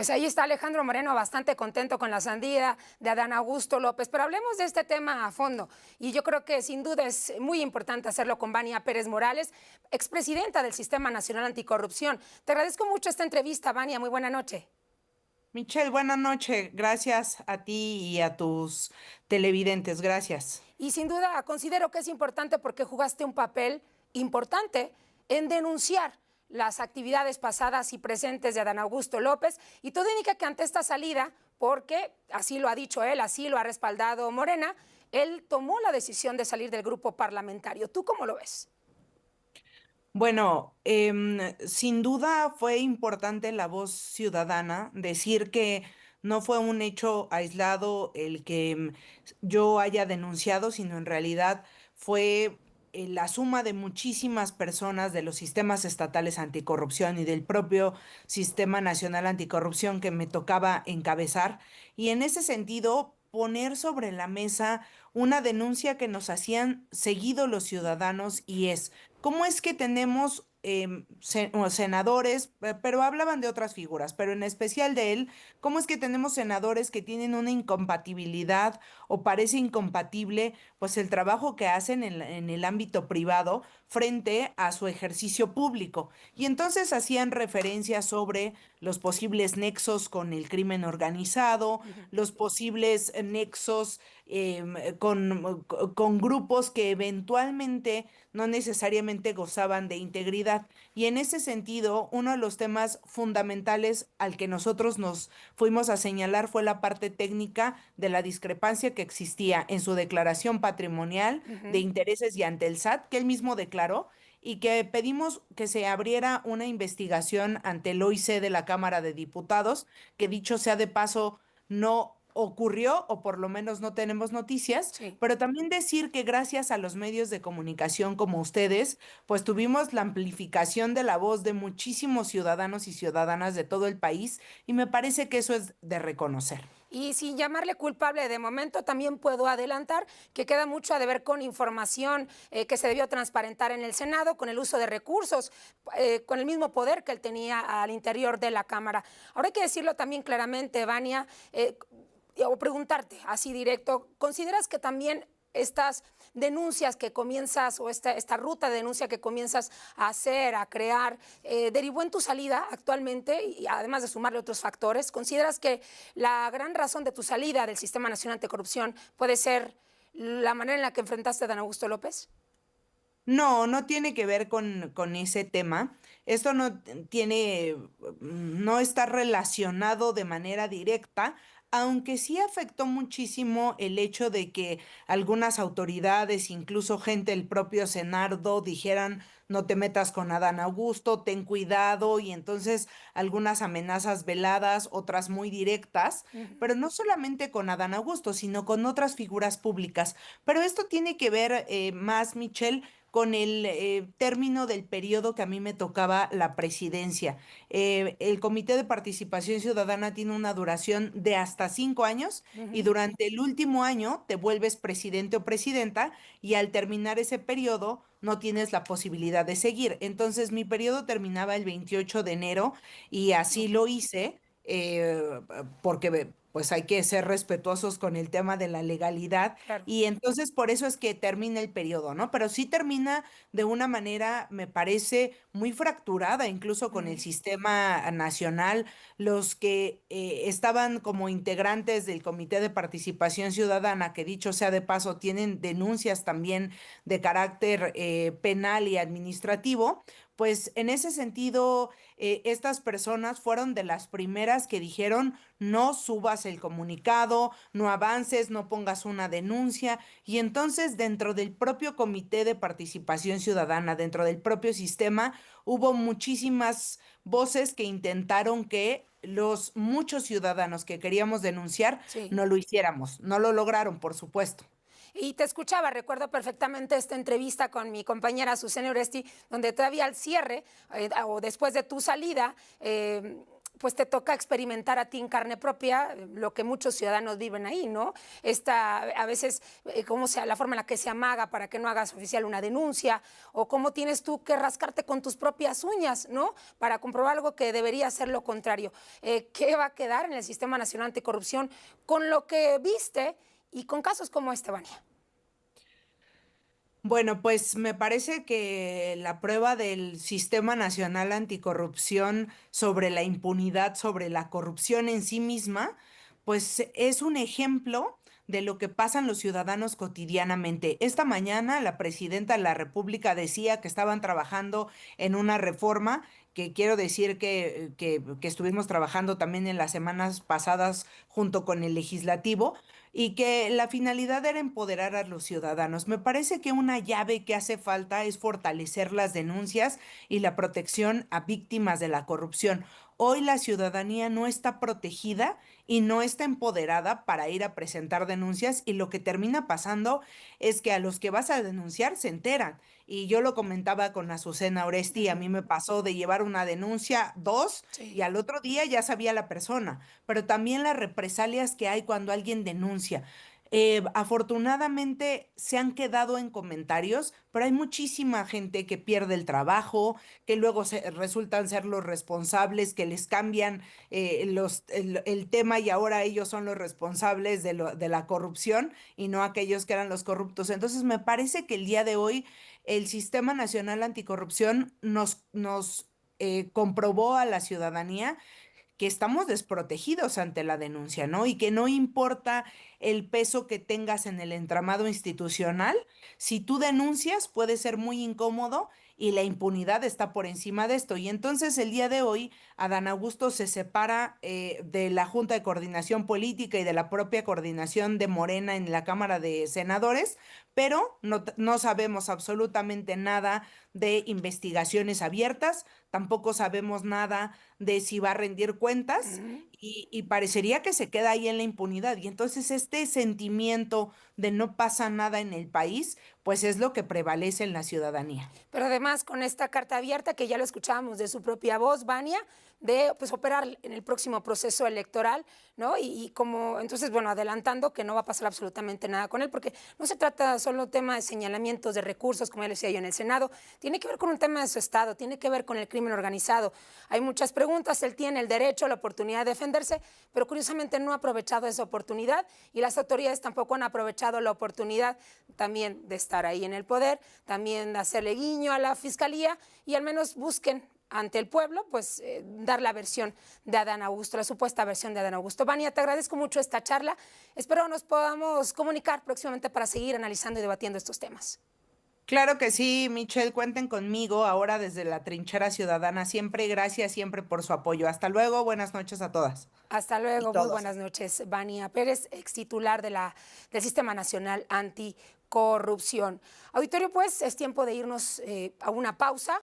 Pues ahí está Alejandro Moreno bastante contento con la salida de Adán Augusto López, pero hablemos de este tema a fondo y yo creo que sin duda es muy importante hacerlo con Vania Pérez Morales, expresidenta del Sistema Nacional Anticorrupción. Te agradezco mucho esta entrevista, Vania, muy buena noche. Michelle, buenas noches. Gracias a ti y a tus televidentes. Gracias. Y sin duda considero que es importante porque jugaste un papel importante en denunciar las actividades pasadas y presentes de Adán Augusto López, y todo indica que ante esta salida, porque así lo ha dicho él, así lo ha respaldado Morena, él tomó la decisión de salir del grupo parlamentario. ¿Tú cómo lo ves? Bueno, sin duda fue importante la voz ciudadana, decir que no fue un hecho aislado el que yo haya denunciado, sino en realidad fue la suma de muchísimas personas de los sistemas estatales anticorrupción y del propio Sistema Nacional Anticorrupción que me tocaba encabezar. Y en ese sentido, poner sobre la mesa una denuncia que nos hacían seguido los ciudadanos y es: ¿cómo es que tenemos senadores, pero hablaban de otras figuras, pero en especial de él? ¿Cómo es que tenemos senadores que tienen una incompatibilidad o parece incompatible, pues el trabajo que hacen en el ámbito privado frente a su ejercicio público? Y entonces hacían referencia sobre los posibles nexos con el crimen organizado, los posibles nexos con grupos que eventualmente no necesariamente gozaban de integridad. Y en ese sentido, uno de los temas fundamentales al que nosotros nos fuimos a señalar fue la parte técnica de la discrepancia que existía en su declaración patrimonial de intereses y ante el SAT, que él mismo declaró, y que pedimos que se abriera una investigación ante el OIC de la Cámara de Diputados, que dicho sea de paso, no ocurrió o por lo menos no tenemos noticias, Sí. pero también decir que gracias a los medios de comunicación como ustedes, pues tuvimos la amplificación de la voz de muchísimos ciudadanos y ciudadanas de todo el país y me parece que eso es de reconocer. Y sin llamarle culpable de momento, también puedo adelantar que queda mucho a deber con información que se debió transparentar en el Senado, con el uso de recursos, con el mismo poder que él tenía al interior de la Cámara. Ahora hay que decirlo también claramente, Vania, o preguntarte así directo, ¿consideras que también estas denuncias que comienzas o esta ruta de denuncia que comienzas a hacer, a crear, derivó en tu salida actualmente y además de sumarle otros factores? ¿Consideras que la gran razón de tu salida del Sistema Nacional Anticorrupción puede ser la manera en la que enfrentaste a Dan Augusto López? No, no tiene que ver con ese tema. Esto no tiene, no está relacionado de manera directa, aunque sí afectó muchísimo el hecho de que algunas autoridades, incluso gente del propio Senado, dijeran: no te metas con Adán Augusto, ten cuidado, y entonces algunas amenazas veladas, otras muy directas, pero no solamente con Adán Augusto, sino con otras figuras públicas. Pero esto tiene que ver más, Michelle, con el término del periodo que a mí me tocaba la presidencia. El Comité de Participación Ciudadana tiene una duración de hasta 5 años y durante el último año te vuelves presidente o presidenta y al terminar ese periodo no tienes la posibilidad de seguir. Entonces mi periodo terminaba el 28 de enero y así Ok, lo hice. Porque pues hay que ser respetuosos con el tema de la legalidad claro. y entonces por eso es que termina el periodo, ¿no? Pero sí termina de una manera, me parece, muy fracturada, incluso con el sistema nacional. Los que estaban como integrantes del Comité de Participación Ciudadana, que dicho sea de paso, tienen denuncias también de carácter penal y administrativo, pues en ese sentido, estas personas fueron de las primeras que dijeron: no subas el comunicado, no avances, no pongas una denuncia. Y entonces dentro del propio Comité de Participación Ciudadana, dentro del propio sistema, hubo muchísimas voces que intentaron que los muchos ciudadanos que queríamos denunciar Sí. no lo hiciéramos. No lo lograron, por supuesto. Y te escuchaba, recuerdo perfectamente esta entrevista con mi compañera Susana Oresti, donde todavía al cierre o después de tu salida, pues te toca experimentar a ti en carne propia lo que muchos ciudadanos viven ahí, ¿no? A veces, cómo sea la forma en la que se amaga para que no hagas oficial una denuncia, o cómo tienes tú que rascarte con tus propias uñas, ¿no? Para comprobar algo que debería ser lo contrario. ¿Qué va a quedar en el Sistema Nacional Anticorrupción con lo que viste y con casos como este, Vania? Bueno, pues me parece que la prueba del Sistema Nacional Anticorrupción sobre la impunidad, sobre la corrupción en sí misma, pues es un ejemplo de lo que pasan los ciudadanos cotidianamente. Esta mañana la presidenta de la República decía que estaban trabajando en una reforma que quiero decir que estuvimos trabajando también en las semanas pasadas junto con el legislativo y que la finalidad era empoderar a los ciudadanos. Me parece que una llave que hace falta es fortalecer las denuncias y la protección a víctimas de la corrupción. Hoy la ciudadanía no está protegida y no está empoderada para ir a presentar denuncias y lo que termina pasando es que a los que vas a denunciar se enteran. Y yo lo comentaba con Azucena Oresti, a mí me pasó de llevar una denuncia, dos, y Sí. al otro día ya sabía la persona, pero también las represalias que hay cuando alguien denuncia. Afortunadamente se han quedado en comentarios, pero hay muchísima gente que pierde el trabajo, que luego resultan ser los responsables, que les cambian el tema y ahora ellos son los responsables de la corrupción y no aquellos que eran los corruptos. Entonces me parece que el día de hoy el Sistema Nacional Anticorrupción nos comprobó a la ciudadanía que estamos desprotegidos ante la denuncia, ¿no? Y que no importa el peso que tengas en el entramado institucional, si tú denuncias puede ser muy incómodo y la impunidad está por encima de esto. Y entonces el día de hoy Adán Augusto se separa de la Junta de Coordinación Política y de la propia coordinación de Morena en la Cámara de Senadores, pero no sabemos absolutamente nada de investigaciones abiertas, tampoco sabemos nada de si va a rendir cuentas Ujú. y parecería que se queda ahí en la impunidad. Y entonces este sentimiento de no pasa nada en el país, pues es lo que prevalece en la ciudadanía. Pero además con esta carta abierta, que ya lo escuchábamos de su propia voz, Vania, de pues operar en el próximo proceso electoral, ¿no? Y como, entonces, bueno, adelantando que no va a pasar absolutamente nada con él, porque no se trata solo de tema de señalamientos de recursos, como ya le decía yo en el Senado, tiene que ver con un tema de su Estado, tiene que ver con el crimen organizado. Hay muchas preguntas, él tiene el derecho, la oportunidad de defenderse, pero curiosamente no ha aprovechado esa oportunidad y las autoridades tampoco han aprovechado la oportunidad también de estar ahí en el poder, también de hacerle guiño a la fiscalía y al menos busquen ante el pueblo, pues dar la versión de Adán Augusto, la supuesta versión de Adán Augusto. Vania, te agradezco mucho esta charla. Espero nos podamos comunicar próximamente para seguir analizando y debatiendo estos temas. Claro que sí, Michelle, cuenten conmigo ahora desde la trinchera ciudadana. Siempre gracias, siempre por su apoyo. Hasta luego, buenas noches a todas Hasta y luego, muy todos. buenas noches. Vania Pérez, ex titular del Sistema Nacional Anticorrupción. Auditorio, pues es tiempo de irnos a una pausa.